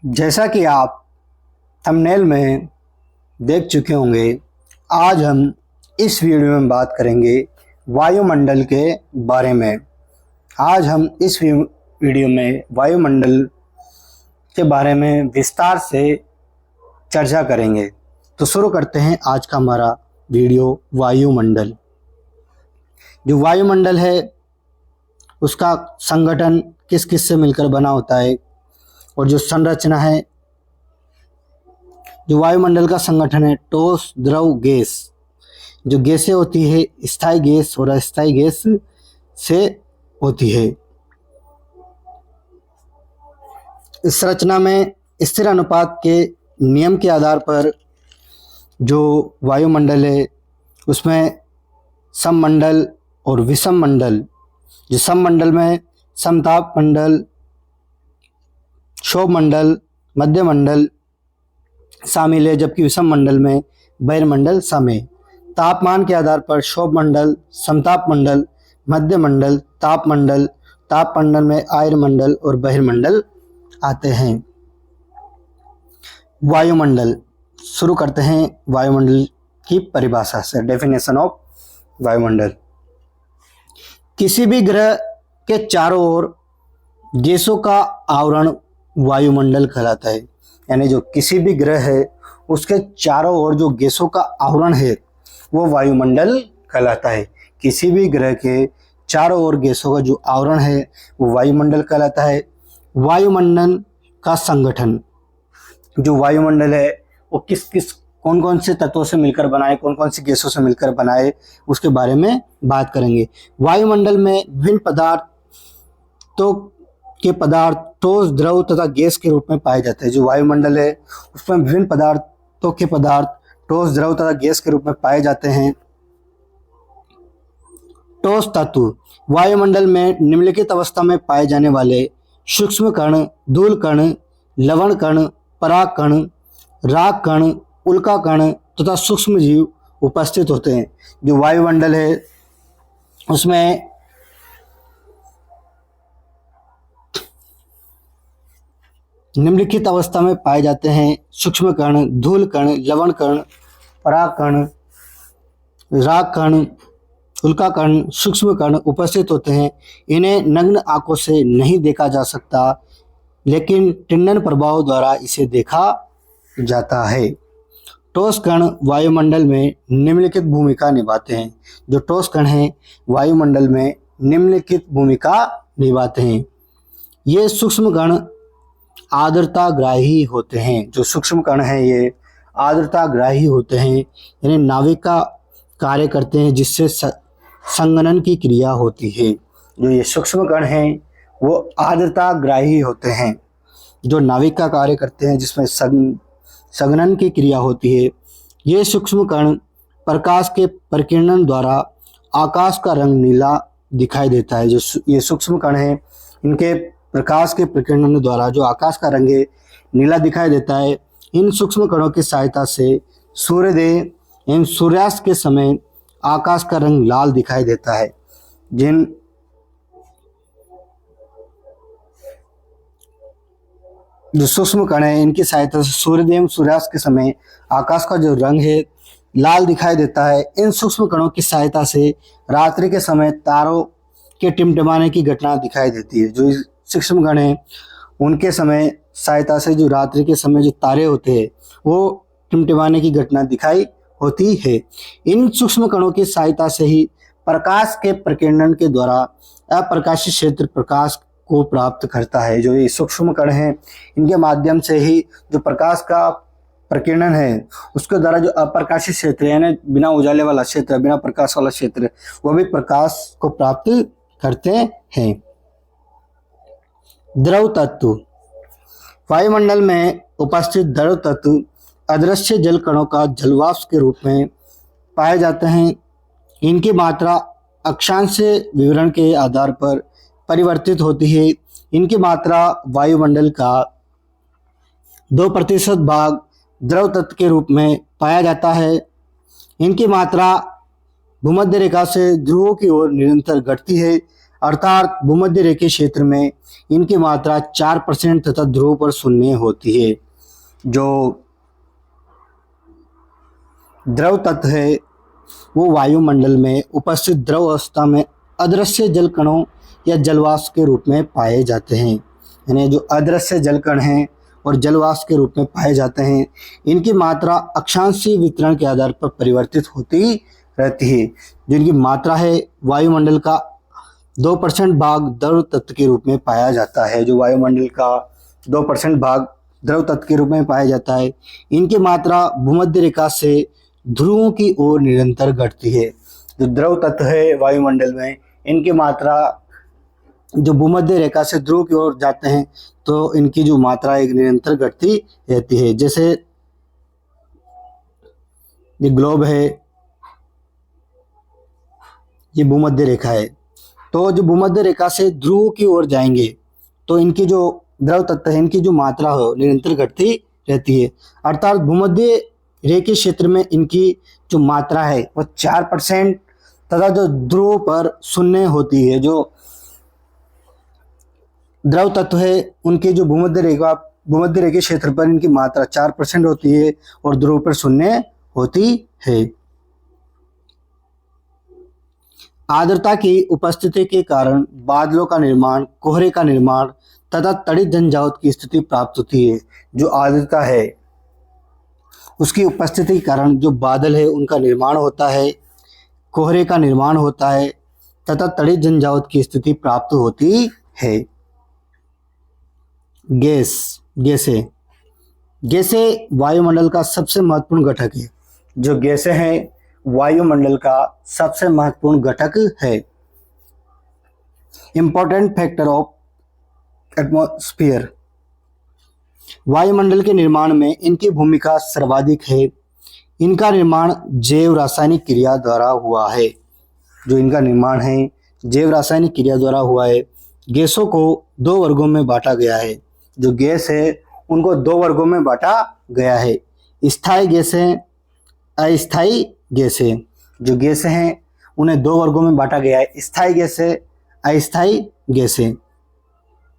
जैसा कि आप थंबनेल में देख चुके होंगे, आज हम इस वीडियो में बात करेंगे वायुमंडल के बारे में। आज हम इस वीडियो में वायुमंडल के बारे में विस्तार से चर्चा करेंगे। तो शुरू करते हैं आज का हमारा वीडियो। वायुमंडल, जो वायुमंडल है उसका संगठन किस किस से मिलकर बना होता है और जो संरचना है, जो वायुमंडल का संगठन है ठोस, द्रव, गैस। जो गैसें होती है स्थायी गैस और अस्थायी गैस से होती है। इस संरचना में स्थिर अनुपात के नियम के आधार पर जो वायुमंडल है उसमें सममंडल और विषम मंडल। जो सममंडल में समताप मंडल, क्षोभ मंडल, मध्य मंडल शामिल है, जबकि विषम मंडल में बहिर्मंडल शामिल है। तापमान के आधार पर क्षोभ मंडल, समताप मंडल, मध्य मंडल, ताप मंडल में आयन मंडल और बहिर्मंडल आते हैं। वायुमंडल, शुरू करते हैं वायुमंडल की परिभाषा से। डेफिनेशन ऑफ वायुमंडल: किसी भी ग्रह के चारों ओर गैसों का आवरण वायुमंडल कहलाता है। यानी जो किसी भी ग्रह है उसके चारों ओर जो गैसों का आवरण है वो वायुमंडल कहलाता है। किसी भी ग्रह के चारों ओर गैसों का जो आवरण है वो वायुमंडल कहलाता है। वायुमंडल का संगठन, जो वायुमंडल है वो किस किस कौन कौन से तत्वों से मिलकर बनाए, कौन कौन सी गैसों से मिलकर बनाए, उसके बारे में बात करेंगे। वायुमंडल में विभिन्न पदार्थ ठोस, द्रव तथा गैस के रूप में पाए जाते हैं। जो वायुमंडल है उसमें विभिन्न पदार्थों के पदार्थ ठोस, द्रव तथा गैस के रूप में पाए जाते हैं। ठोस तत्व: वायुमंडल में निम्नलिखित अवस्था में पाए जाने वाले सूक्ष्म कण, धूल कण, लवण कण, पराग कण, राख कण, उल्का कण तथा सूक्ष्म जीव उपस्थित होते हैं। जो वायुमंडल है उसमें निम्नलिखित अवस्था में पाए जाते हैं सूक्ष्म कण, धूल कण, लवण कण, पराग कण, राख कण, उल्का कण, सूक्ष्म कण उपस्थित होते हैं। इन्हें नग्न आंखों से नहीं देखा जा सकता, लेकिन टिंडन प्रभाव द्वारा इसे देखा जाता है। ठोस कण वायुमंडल में निम्नलिखित भूमिका निभाते हैं। जो ठोस कण हैं वायुमंडल में निम्नलिखित भूमिका निभाते हैं। ये सूक्ष्म कण आर्द्रताग्राही होते हैं। जो सूक्ष्म कण हैं ये आर्द्रताग्राही होते हैं, यानी नाभिक का कार्य करते हैं जिससे संघनन की क्रिया होती है। जो ये सूक्ष्म कण हैं वो आर्द्रताग्राही होते हैं, जो नाभिक का कार्य करते हैं जिसमें संघनन की क्रिया होती है। ये सूक्ष्म कण प्रकाश के प्रकीर्णन द्वारा आकाश का रंग नीला दिखाई देता है। जो ये सूक्ष्म कण हैं इनके प्रकाश के प्रकीर्णन द्वारा जो आकाश का रंग है नीला दिखाई देता है। इन सूक्ष्म कणों की सहायता से सूर्योदय एवं सूर्यास्त के समय आकाश का रंग लाल दिखाई देता है। जो सूक्ष्म कण है इनकी सहायता से सूर्योदय एवं सूर्यास्त के समय आकाश का जो रंग है लाल दिखाई देता है। इन सूक्ष्म कणों की सहायता से रात्रि के समय तारों के टिमटिमाने की घटना दिखाई देती है। जो सूक्ष्म कण है उनके समय सहायता से जो रात्रि के समय जो तारे होते हैं वो टिमटिमाने की घटना दिखाई होती है। इन सूक्ष्म कणों की सहायता से ही प्रकाश के प्रकीर्णन के द्वारा अप्रकाशित क्षेत्र प्रकाश को प्राप्त करता है। जो ये सूक्ष्म कण हैं इनके माध्यम से ही जो प्रकाश का प्रकीर्णन है उसके द्वारा जो अप्रकाशित क्षेत्र है, यानी बिना उजाले वाला क्षेत्र, बिना प्रकाश वाला क्षेत्र, वो भी प्रकाश को प्राप्त करते हैं। द्रव तत्व: वायुमंडल में उपस्थित द्रव तत्व अदृश्य जल कणों का जलवाष्प के रूप में पाए जाते हैं। इनकी मात्रा अक्षांश विवरण के आधार पर परिवर्तित होती है। इनकी मात्रा वायुमंडल का 2% भाग द्रव तत्व के रूप में पाया जाता है। इनकी मात्रा भूमध्य रेखा से ध्रुवों की ओर निरंतर घटती है। अर्थात भूमध्य रेखीय क्षेत्र में इनकी मात्रा 4% तथा ध्रुव पर 0 होती है। जो द्रव तत्व है वो वायुमंडल में उपस्थित द्रव अवस्था में अदृश्य जल कणों या जलवाष्प के रूप में पाए जाते हैं। यानी जो अदृश्य जल कण हैं और जलवाष्प के रूप में पाए जाते हैं, इनकी मात्रा अक्षांशीय वितरण के आधार पर परिवर्तित होती रहती है। जिनकी मात्रा है वायुमंडल का 2% भाग द्रव तत्व के रूप में पाया जाता है। जो वायुमंडल का 2% भाग द्रव तत्व के रूप में पाया जाता है, इनकी मात्रा भूमध्य रेखा से ध्रुवों की ओर निरंतर घटती है। जो द्रव तत्व है वायुमंडल में, इनकी मात्रा जो भूमध्य रेखा से ध्रुव की ओर जाते हैं तो इनकी जो मात्रा एक निरंतर घटती रहती है। जैसे ये ग्लोब है, ये भूमध्य रेखा है, तो जो भूमध्य रेखा से ध्रुव की ओर जाएंगे तो इनकी जो द्रव तत्व है, इनकी जो मात्रा हो निरंतर घटती रहती है। अर्थात भूमध्य रेखीय क्षेत्र में इनकी जो मात्रा है वो 4% तथा जो ध्रुव पर 0 होती है। जो द्रव तत्व है उनके जो भूमध्य रेखीय क्षेत्र पर इनकी मात्रा 4% होती है और ध्रुव पर 0 होती है। आर्द्रता की उपस्थिति के कारण बादलों का निर्माण, कोहरे का निर्माण तथा तड़ित झंझावात की स्थिति प्राप्त होती है। जो आर्द्रता है उसकी उपस्थिति के कारण जो बादल है उनका निर्माण होता है, कोहरे का निर्माण होता है तथा तड़ित झंझावात की स्थिति प्राप्त होती है। गैसें वायुमंडल का सबसे महत्वपूर्ण घटक है। जो गैसें हैं वायुमंडल का सबसे महत्वपूर्ण घटक है। इंपॉर्टेंट फैक्टर ऑफ एटमॉस्फेयर, वायुमंडल के निर्माण में इनकी भूमिका सर्वाधिक है। इनका निर्माण जैव रासायनिक क्रिया द्वारा हुआ है। जो इनका निर्माण है जैव रासायनिक क्रिया द्वारा हुआ है। गैसों को 2 वर्गों में बांटा गया है। जो गैस है उनको 2 वर्गों में बांटा गया है, स्थायी गैसें, अस्थायी गैसें। जो गैसें हैं उन्हें 2 वर्गों में बांटा गया है, स्थायी गैसें, अस्थायी गैसें।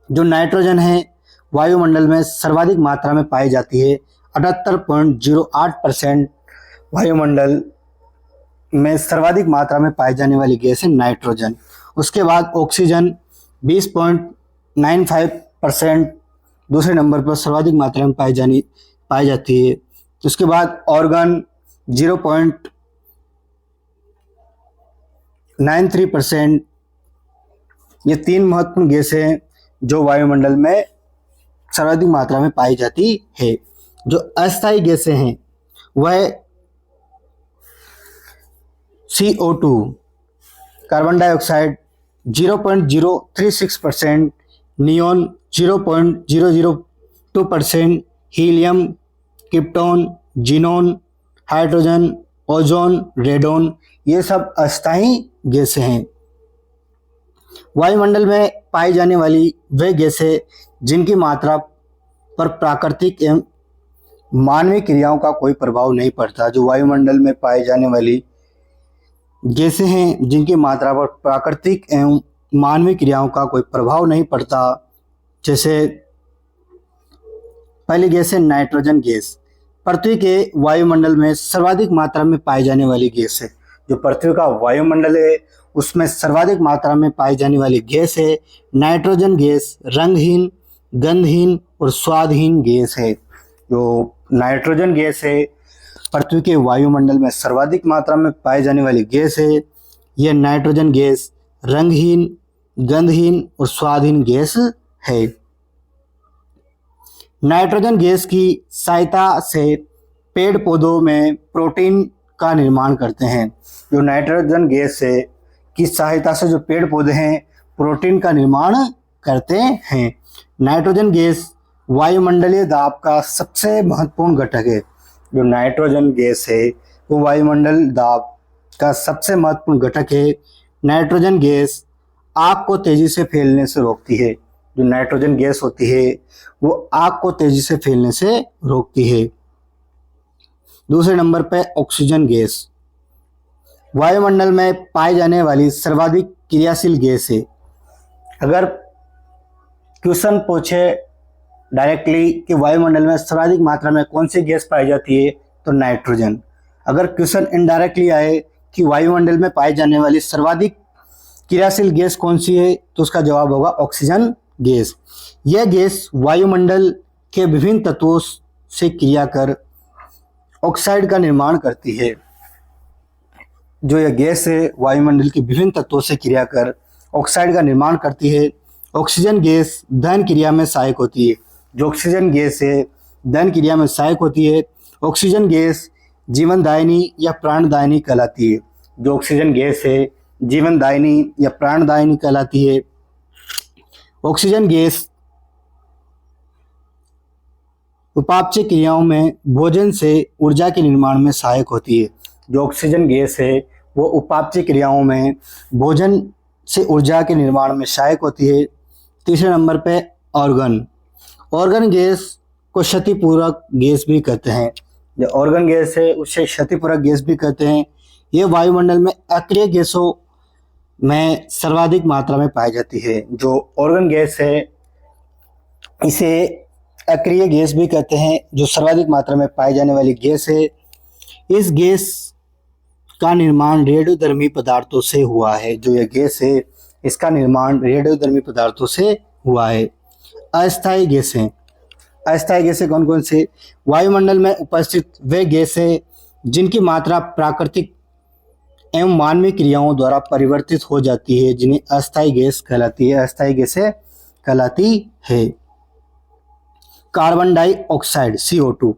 जो नाइट्रोजन है वायुमंडल में सर्वाधिक मात्रा में पाई जाती है। 78.08% वायुमंडल में सर्वाधिक मात्रा में पाई जाने वाली गैस है नाइट्रोजन। उसके बाद ऑक्सीजन 20.95% दूसरे नंबर पर सर्वाधिक मात्रा में पाई जाती है। उसके बाद ऑर्गन 0.93%। ये 3 महत्वपूर्ण गैसें हैं जो वायुमंडल में सर्वाधिक मात्रा में पाई जाती है। जो अस्थायी गैसें हैं वह CO2, carbon dioxide 0.036%, neon 0.002%, helium, krypton, xenon, hydrogen, ozone, radon, ये सब अस्थायी गैसें हैं। वायुमंडल में पाई जाने वाली वे गैसें जिनकी मात्रा पर प्राकृतिक एवं मानवीय क्रियाओं का कोई प्रभाव नहीं पड़ता। जो वायुमंडल में पाई जाने वाली गैसें हैं जिनकी मात्रा पर प्राकृतिक एवं मानवीय क्रियाओं का कोई प्रभाव नहीं पड़ता। जैसे पहली गैस है नाइट्रोजन गैस। पृथ्वी के वायुमंडल में सर्वाधिक मात्रा में पाई जाने वाली गैस है। जो पृथ्वी का वायुमंडल है उसमें सर्वाधिक मात्रा में पाई जाने वाली गैस है नाइट्रोजन गैस। रंगहीन, गंधहीन और स्वादहीन गैस है। जो नाइट्रोजन गैस है पृथ्वी के वायुमंडल में सर्वाधिक मात्रा में पाई जाने वाली गैस है। यह नाइट्रोजन गैस रंगहीन, गंधहीन और स्वादहीन गैस है। नाइट्रोजन गैस की सहायता से पेड़ पौधों में प्रोटीन का निर्माण करते हैं। जो नाइट्रोजन गैस है की सहायता से जो पेड़ पौधे हैं प्रोटीन का निर्माण करते हैं। नाइट्रोजन गैस वायुमंडलीय दाब का सबसे महत्वपूर्ण घटक है। जो नाइट्रोजन गैस है वो वायुमंडल दाब का सबसे महत्वपूर्ण घटक है। नाइट्रोजन गैस आग को तेजी से फैलने से रोकती है। जो नाइट्रोजन गैस होती है वो आग को तेजी से फैलने से रोकती है। दूसरे नंबर पे ऑक्सीजन गैस वायुमंडल में पाई जाने वाली सर्वाधिक क्रियाशील गैस है। अगर क्वेश्चन पूछे डायरेक्टली कि वायुमंडल में सर्वाधिक मात्रा में कौन सी गैस पाई जाती है तो नाइट्रोजन। अगर क्वेश्चन इनडायरेक्टली आए कि वायुमंडल में पाई जाने वाली सर्वाधिक क्रियाशील गैस कौन सी है तो उसका जवाब होगा ऑक्सीजन गैस। यह गैस वायुमंडल के विभिन्न तत्वों से क्रिया कर ऑक्साइड का निर्माण करती है। जो यह गैस है वायुमंडल के विभिन्न तत्वों से क्रिया कर ऑक्साइड का निर्माण करती है। ऑक्सीजन गैस दहन क्रिया में सहायक होती है। जो ऑक्सीजन गैस है दहन क्रिया में सहायक होती है। ऑक्सीजन गैस जीवनदायिनी या प्राणदायिनी कहलाती है। जो ऑक्सीजन गैस है जीवनदायिनी या प्राणदायिनी कहलाती है। ऑक्सीजन गैस उपापचय क्रियाओं में भोजन से ऊर्जा के निर्माण में सहायक होती है। जो ऑक्सीजन गैस है वो उपापचय क्रियाओं में भोजन से ऊर्जा के निर्माण में सहायक होती है। तीसरे नंबर पे ऑर्गन गैस को क्षतिपूरक गैस भी कहते हैं। जो ऑर्गन गैस है उसे क्षतिपूरक गैस भी कहते हैं। ये वायुमंडल में अक्रिय गैसों में सर्वाधिक मात्रा में पाई जाती है। जो ऑर्गन गैस है इसे अक्रिय गैस भी कहते हैं, जो सर्वाधिक मात्रा में पाई जाने वाली गैस है। इस गैस का निर्माण रेडियोधर्मी पदार्थों से हुआ है। जो यह गैस है इसका निर्माण रेडियोधर्मी पदार्थों से हुआ है। अस्थायी गैसें, अस्थायी गैसें कौन कौन से? वायुमंडल में उपस्थित वे गैसें जिनकी मात्रा प्राकृतिक एवं मानवीय क्रियाओं द्वारा परिवर्तित हो जाती है जिन्हें अस्थायी गैस कहलाती है। अस्थायी गैसें कहलाती है। कार्बन डाइऑक्साइड CO2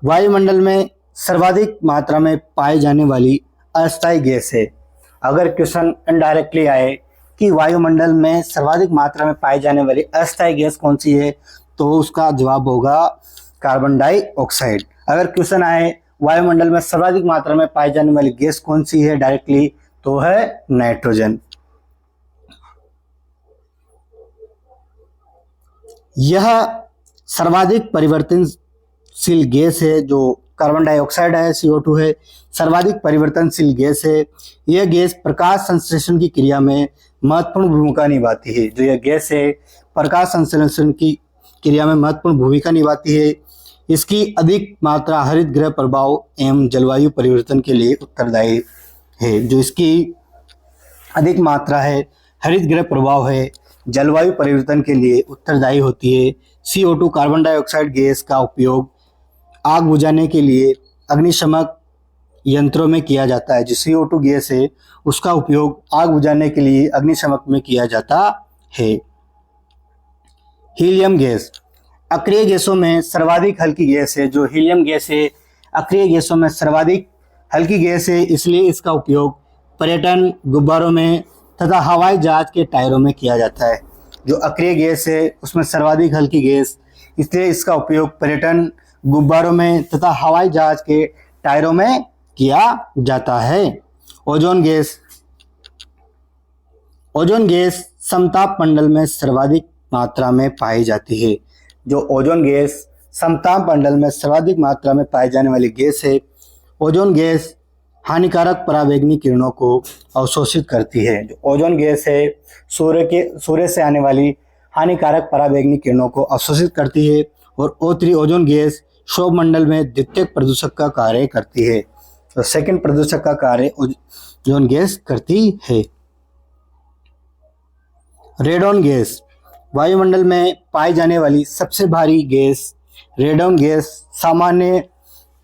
वायुमंडल में सर्वाधिक मात्रा में पाई जाने वाली अस्थायी गैस है। अगर क्वेश्चन इनडायरेक्टली आए कि वायुमंडल में सर्वाधिक मात्रा में पाई जाने वाली अस्थायी गैस कौन सी है तो उसका जवाब होगा कार्बन डाइऑक्साइड। अगर क्वेश्चन आए वायुमंडल में सर्वाधिक मात्रा में पाई जाने वाली गैस कौन सी है डायरेक्टली तो है नाइट्रोजन। यह सर्वाधिक परिवर्तनशील गैस है। जो कार्बन डाइऑक्साइड है CO2 है सर्वाधिक परिवर्तनशील गैस है। यह गैस प्रकाश संश्लेषण की क्रिया में महत्वपूर्ण भूमिका निभाती है। जो यह गैस है प्रकाश संश्लेषण की क्रिया में महत्वपूर्ण भूमिका निभाती है। इसकी अधिक मात्रा हरित गृह प्रभाव एवं जलवायु परिवर्तन के लिए उत्तरदायी है। जो इसकी अधिक मात्रा है हरित गृह प्रभाव है जलवायु परिवर्तन के लिए उत्तरदायी होती है। CO2 कार्बन डाइऑक्साइड गैस का उपयोग आग बुझाने के लिए अग्निशमक यंत्रों में किया जाता है। जो CO2 गैस है उसका उपयोग आग बुझाने के लिए अग्निशमक में किया जाता है। हीलियम गैस अक्रिय गैसों में सर्वाधिक हल्की गैस है। जो हीलियम गैस है अक्रिय गैसों में सर्वाधिक हल्की गैस है, इसलिए इसका उपयोग पर्यटन गुब्बारों में तथा हवाई जहाज के टायरों में किया जाता है। जो अक्रिय गैस है उसमें सर्वाधिक हल्की गैस, इसलिए इसका उपयोग पर्यटन गुब्बारों में तथा हवाई जहाज के टायरों में किया जाता है। ओजोन गैस, ओजोन गैस समताप मंडल में सर्वाधिक मात्रा में पाई जाती है। जो ओजोन गैस समताप मंडल में सर्वाधिक मात्रा में पाई जाने वाली गैस है। ओजोन गैस हानिकारक पराबैंगनी किरणों को अवशोषित करती है। जो ओजोन गैस है सूर्य से आने वाली हानिकारक पराबैंगनी किरणों को अवशोषित करती है और O3 ओजोन गैस सौरमंडल में द्वितीयक प्रदूषक का कार्य करती है। तो सेकंड प्रदूषक का कार्य ओजोन गैस करती है। रेडॉन गैस वायुमंडल में पाई जाने वाली सबसे भारी गैस रेडॉन गैस सामान्य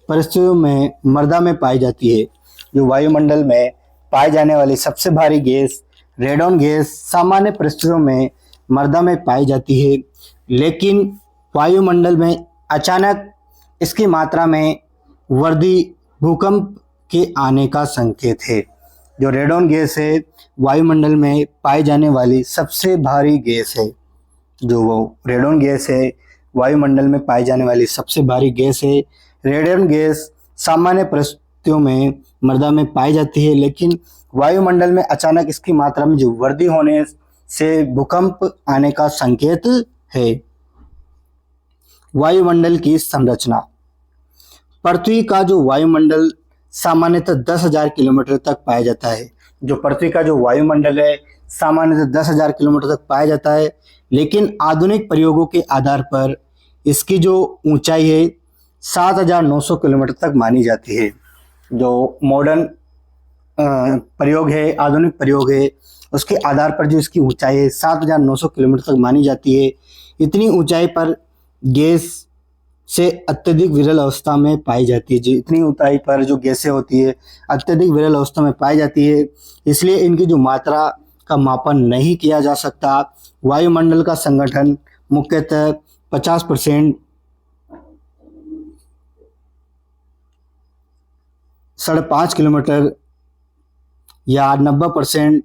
परिस्थितियों में मृदा में पाई जाती है। जो वायुमंडल में पाई जाने वाली सबसे भारी गैस रेडॉन गैस सामान्य परिस्थितियों में मृदा में पाई जाती है, लेकिन वायुमंडल में अचानक इसकी मात्रा में वृद्धि भूकंप के आने का संकेत है। जो रेडॉन गैस है वायुमंडल में पाई जाने वाली सबसे भारी गैस है। जो वो रेडॉन गैस है वायुमंडल में पाई जाने वाली सबसे भारी गैस है। रेडॉन गैस सामान्य परिस्थितियों में मृदा में पाई जाती है, लेकिन वायुमंडल में अचानक इसकी मात्रा में जो वृद्धि होने से भूकंप आने का संकेत है। वायुमंडल की संरचना, पृथ्वी का जो वायुमंडल सामान्यतः 10,000 किलोमीटर तक पाया जाता है। जो पृथ्वी का जो वायुमंडल है सामान्यतः 10,000 किलोमीटर तक पाया जाता है, लेकिन आधुनिक प्रयोगों के आधार पर इसकी जो ऊंचाई है 7,900 किलोमीटर तक मानी जाती है। जो मॉडर्न प्रयोग है, आधुनिक प्रयोग है, उसके आधार पर जो इसकी ऊंचाई है 7,900 किलोमीटर तक मानी जाती है। इतनी ऊंचाई पर गैस से अत्यधिक विरल अवस्था में पाई जाती है। इतनी ऊंचाई पर जो गैसें होती है अत्यधिक विरल अवस्था में पाई जाती है, इसलिए इनकी जो मात्रा का मापन नहीं किया जा सकता। वायुमंडल का संगठन मुख्यतः 50% 5.5 किलोमीटर या 90%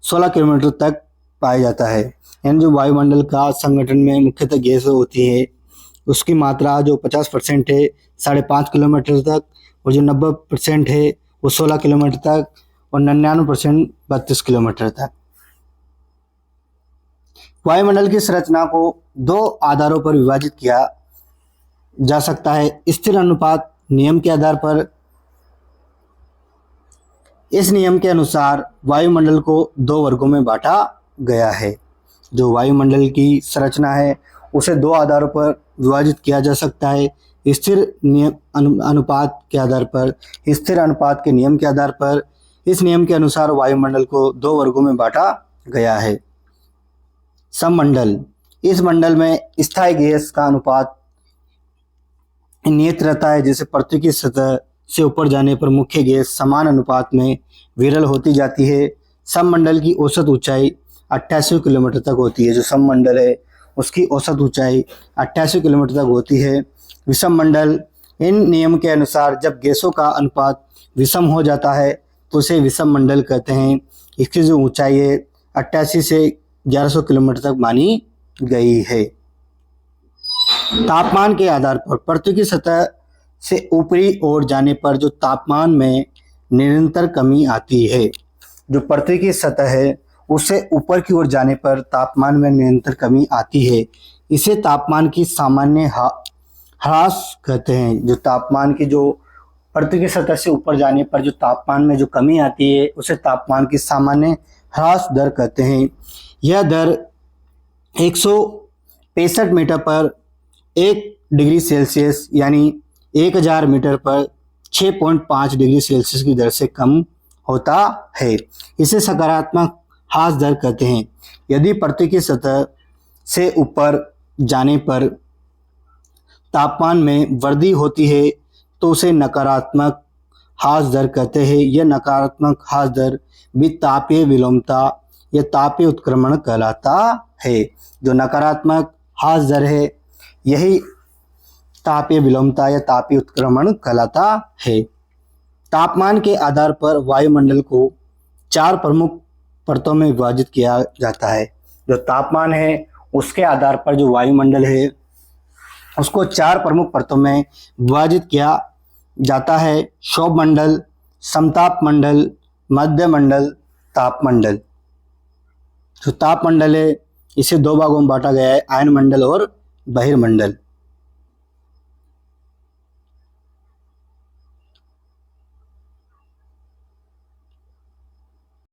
16 किलोमीटर तक पाया जाता है। यानी जो वायुमंडल का संगठन में मुख्यतः गैस होती है उसकी मात्रा जो 50% है 5.5 किलोमीटर तक, और जो 90% है वो 16 किलोमीटर तक, और 99% 32 किलोमीटर तक। वायुमंडल की संरचना को दो आधारों पर विभाजित किया जा सकता है। स्थिर अनुपात नियम के आधार पर, इस नियम के अनुसार वायुमंडल को दो वर्गों में बांटा गया है। जो वायुमंडल की संरचना है उसे दो आधारों पर विभाजित किया जा सकता है, स्थिर अनुपात के आधार पर, स्थिर अनुपात के नियम के आधार पर। इस नियम के अनुसार वायुमंडल को दो वर्गों में बांटा गया है। सममंडल, इस मंडल में स्थायी गैस का अनुपात नियत रहता है। जैसे पृथ्वी की सतह से ऊपर जाने पर मुख्य गैस समान अनुपात में विरल होती जाती है। सममंडल की औसत ऊंचाई 88 किलोमीटर तक होती है। जो सममंडल है उसकी औसत ऊंचाई 88 किलोमीटर तक होती है। विषम मंडल, इन नियम के अनुसार जब गैसों का अनुपात विषम हो जाता है तो उसे विषम मंडल कहते हैं। इसकी जो ऊंचाई है 88 से 1100 किलोमीटर तक मानी गई है। तापमान के आधार पर, पृथ्वी की सतह से ऊपरी ओर जाने पर जो तापमान में निरंतर कमी आती है। जो पृथ्वी की सतह है उससे ऊपर की ओर जाने पर तापमान में निरंतर कमी आती है। इसे तापमान की सामान्य ह्रास कहते हैं। जो तापमान की जो पृथ्वी की सतह से ऊपर जाने पर जो तापमान में जो कमी आती है उसे तापमान की सामान्य ह्रास दर कहते हैं। यह दर 165 मीटर पर 1 डिग्री सेल्सियस यानी 1000 मीटर पर 6.5 डिग्री सेल्सियस की दर से कम होता है। इसे सकारात्मक ह्रास दर कहते हैं। यदि पृथ्वी की सतह से ऊपर जाने पर तापमान में वृद्धि होती है तो उसे नकारात्मक ह्रास दर कहते हैं। यह नकारात्मक ह्रास दर भी तापीय विलोमता या तापीय उत्क्रमण कहलाता है। जो नकारात्मक ह्रास दर है यही तापीय विलोमता या तापीय उत्क्रमण कहलाता है। तापमान के आधार पर वायुमंडल को 4 प्रमुख परतों में विभाजित किया जाता है। जो तापमान है उसके आधार पर जो वायुमंडल है उसको 4 प्रमुख परतों में विभाजित किया जाता है। क्षोभ मंडल, समताप मंडल, मध्य मंडल, तापमंडल। जो तापमंडल है इसे 2 भागों में बांटा गया है, आयन मंडल और बहिर्मंडल।